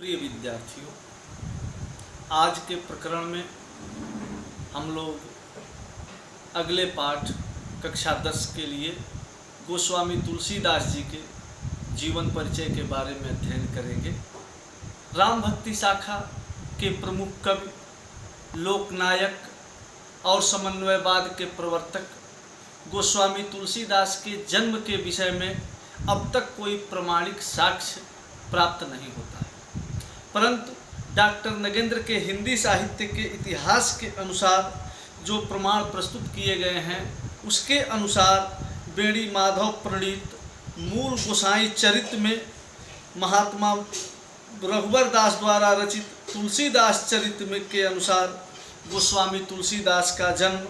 प्रिय विद्यार्थियों, आज के प्रकरण में हम लोग अगले पाठ कक्षा 10 के लिए गोस्वामी तुलसीदास जी के जीवन परिचय के बारे में अध्ययन करेंगे। राम भक्ति शाखा के प्रमुख कवि, लोकनायक और समन्वयवाद के प्रवर्तक गोस्वामी तुलसीदास के जन्म के विषय में अब तक कोई प्रमाणिक साक्ष्य प्राप्त नहीं होता है, परंतु डॉक्टर नगेंद्र के हिंदी साहित्य के इतिहास के अनुसार जो प्रमाण प्रस्तुत किए गए हैं उसके अनुसार बेड़ी माधव प्रणीत मूल गोसाई चरित्र में महात्मा रघुवर दास द्वारा रचित तुलसीदास चरित्र में के अनुसार गोस्वामी तुलसीदास का जन्म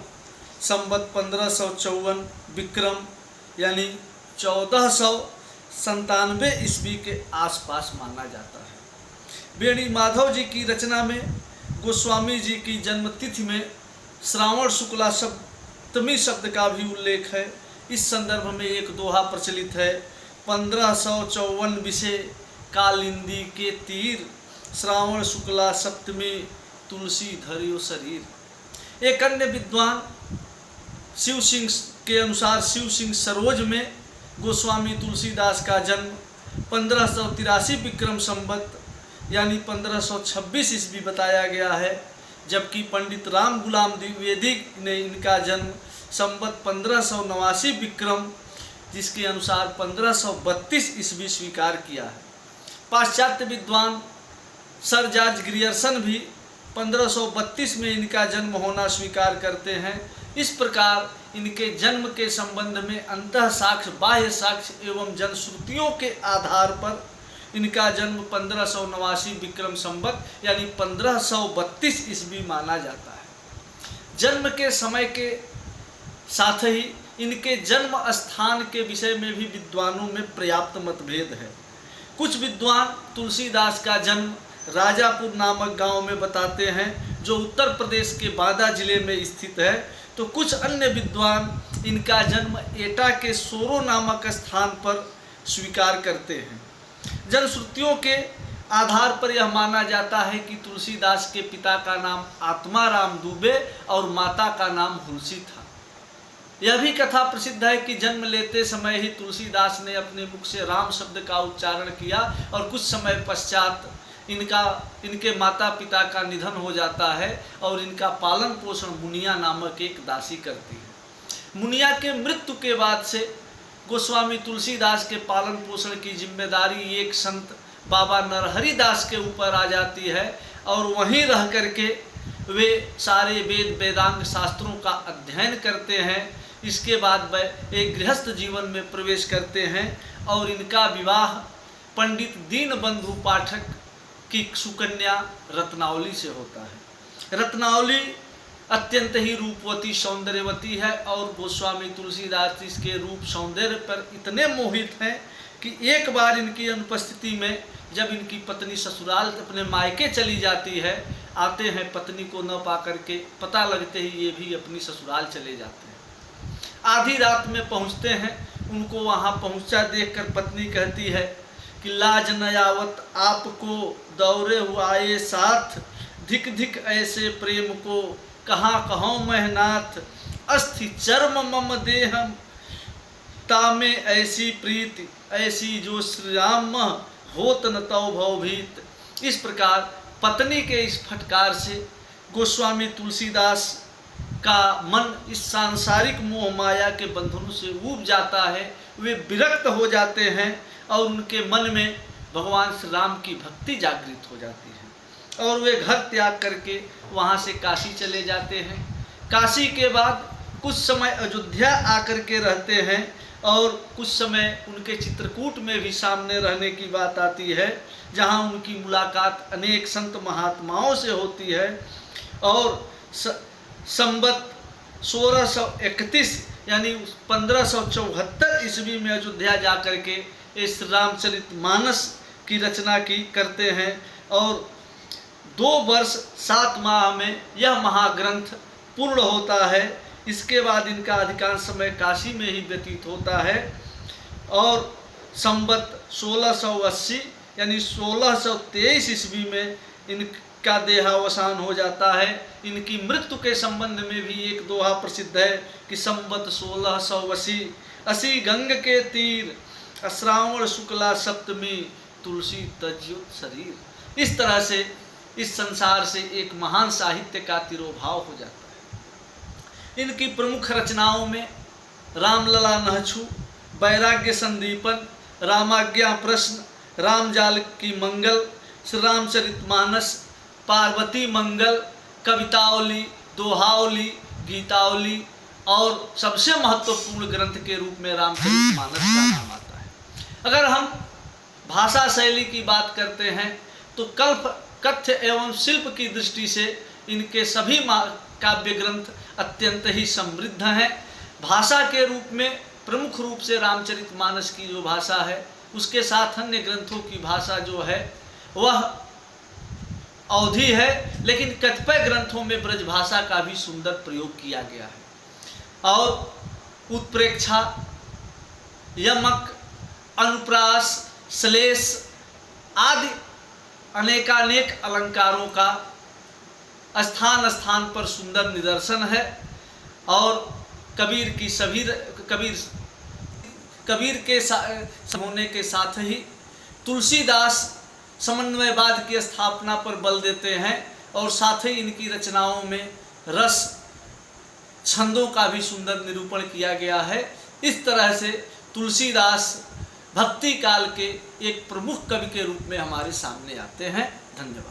संवत 1554 विक्रम यानी 1497 ईस्वी के आसपास माना जाता है। बेड़ी माधव जी की रचना में गोस्वामी जी की जन्मतिथि में श्रावण शुक्ला सप्तमी शब्द का भी उल्लेख है। इस संदर्भ में एक दोहा प्रचलित है, 1554 विषय कालिंदी के तीर, श्रावण शुक्ला सप्तमी तुलसी धरियो शरीर। एक अन्य विद्वान शिव सिंह के अनुसार शिव सिंह सरोज में गोस्वामी तुलसीदास का जन्म 1583 विक्रम संवत यानी 1526 ईस्वी बताया गया है, जबकि पंडित राम गुलाम द्विवेदी ने इनका जन्म संवत 1589 विक्रम जिसके अनुसार 1532 ईस्वी स्वीकार किया है। पाश्चात्य विद्वान सर जॉर्ज ग्रियर्सन भी 1532 में इनका जन्म होना स्वीकार करते हैं। इस प्रकार इनके जन्म के संबंध में अंतः साक्ष्य, बाह्य साक्ष्य एवं जनश्रुतियों के आधार पर इनका जन्म 1589 विक्रम संवत यानी 1532 ईस्वी माना जाता है। जन्म के समय के साथ ही इनके जन्म स्थान के विषय में भी विद्वानों में पर्याप्त मतभेद है। कुछ विद्वान तुलसीदास का जन्म राजापुर नामक गांव में बताते हैं जो उत्तर प्रदेश के बांदा जिले में स्थित है, तो कुछ अन्य विद्वान इनका जन्म एटा के सोरो नामक स्थान पर स्वीकार करते हैं। जनश्रुतियों के आधार पर यह माना जाता है कि तुलसीदास के पिता का नाम आत्माराम दुबे और माता का नाम हुलसी था। यह भी कथा प्रसिद्ध है कि जन्म लेते समय ही तुलसीदास ने अपने मुख से राम शब्द का उच्चारण किया और कुछ समय पश्चात इनके माता पिता का निधन हो जाता है और इनका पालन पोषण मुनिया नामक एक दासी करती है। मुनिया के मृत्यु के बाद से गोस्वामी तुलसीदास के पालन पोषण की जिम्मेदारी एक संत बाबा नरहरि दास के ऊपर आ जाती है और वहीं रह करके वे सारे वेद वेदांग शास्त्रों का अध्ययन करते हैं। इसके बाद वे एक गृहस्थ जीवन में प्रवेश करते हैं और इनका विवाह पंडित दीनबंधु पाठक की सुकन्या रत्नावली से होता है। रत्नावली अत्यंत ही रूपवती सौंदर्यवती है और गोस्वामी तुलसीदास इसके रूप सौंदर्य पर इतने मोहित हैं कि एक बार इनकी अनुपस्थिति में जब इनकी पत्नी ससुराल अपने मायके चली जाती है, आते हैं पत्नी को न पा करके, पता लगते ही ये भी अपनी ससुराल चले जाते हैं। आधी रात में पहुंचते हैं, उनको वहां पहुंचा देखकर पत्नी कहती है कि लाज न आवत आपको दौरे हुआए साथ, धिक धिक ऐसे प्रेम को कहाँ कहूँ महनाथ, अस्थि चर्म मम देहम तामे ऐसी प्रीति ऐसी जो श्री राम होत न तौ भवभीत। इस प्रकार पत्नी के इस फटकार से गोस्वामी तुलसीदास का मन इस सांसारिक मोह माया के बंधनों से ऊब जाता है। वे विरक्त हो जाते हैं और उनके मन में भगवान श्री राम की भक्ति जागृत हो जाती है और वे घर त्याग करके वहाँ से काशी चले जाते हैं। काशी के बाद कुछ समय अयोध्या आकर के रहते हैं और कुछ समय उनके चित्रकूट में भी सामने रहने की बात आती है, जहाँ उनकी मुलाकात अनेक संत महात्माओं से होती है और संवत 1631 यानी 1574 ईस्वी में अयोध्या जाकर के इस रामचरितमानस की रचना करते हैं और 2 वर्ष 7 माह में यह महाग्रंथ पूर्ण होता है। इसके बाद इनका अधिकांश समय काशी में ही व्यतीत होता है और संवत 1680 यानी 1623 ईस्वी में इनका देहावसान हो जाता है। इनकी मृत्यु के संबंध में भी एक दोहा प्रसिद्ध है कि संवत 1680 गंग के तीर, श्रावण शुक्ला सप्तमी, तुलसी तज्युत शरीर। इस तरह से इस संसार से एक महान साहित्य का तिरोभाव हो जाता है। इनकी प्रमुख रचनाओं में रामलला नहछु, वैराग्य संदीपन, रामाज्ञा प्रश्न, रामजाल की मंगल, श्री रामचरितमानस, पार्वती मंगल, कवितावली, दोहावली, गीतावली और सबसे महत्वपूर्ण ग्रंथ के रूप में रामचरितमानस का नाम आता है। अगर हम भाषा शैली की बात करते हैं तो कल्प, कथ्य एवं शिल्प की दृष्टि से इनके सभी काव्य ग्रंथ अत्यंत ही समृद्ध हैं। भाषा के रूप में प्रमुख रूप से रामचरितमानस की जो भाषा है, उसके साथ अन्य ग्रंथों की भाषा जो है वह अवधी है, लेकिन कतिपय ग्रंथों में ब्रज भाषा का भी सुंदर प्रयोग किया गया है। और उत्प्रेक्षा, यमक, अनुप्रास, श्लेष आदि अनेकानेक अलंकारों का स्थान स्थान पर सुंदर निदर्शन है। और कबीर के होने के साथ ही तुलसीदास समन्वयवाद की स्थापना पर बल देते हैं और साथ ही इनकी रचनाओं में रस, छंदों का भी सुंदर निरूपण किया गया है। इस तरह से तुलसीदास भक्ति काल के एक प्रमुख कवि के रूप में हमारे सामने आते हैं। धन्यवाद।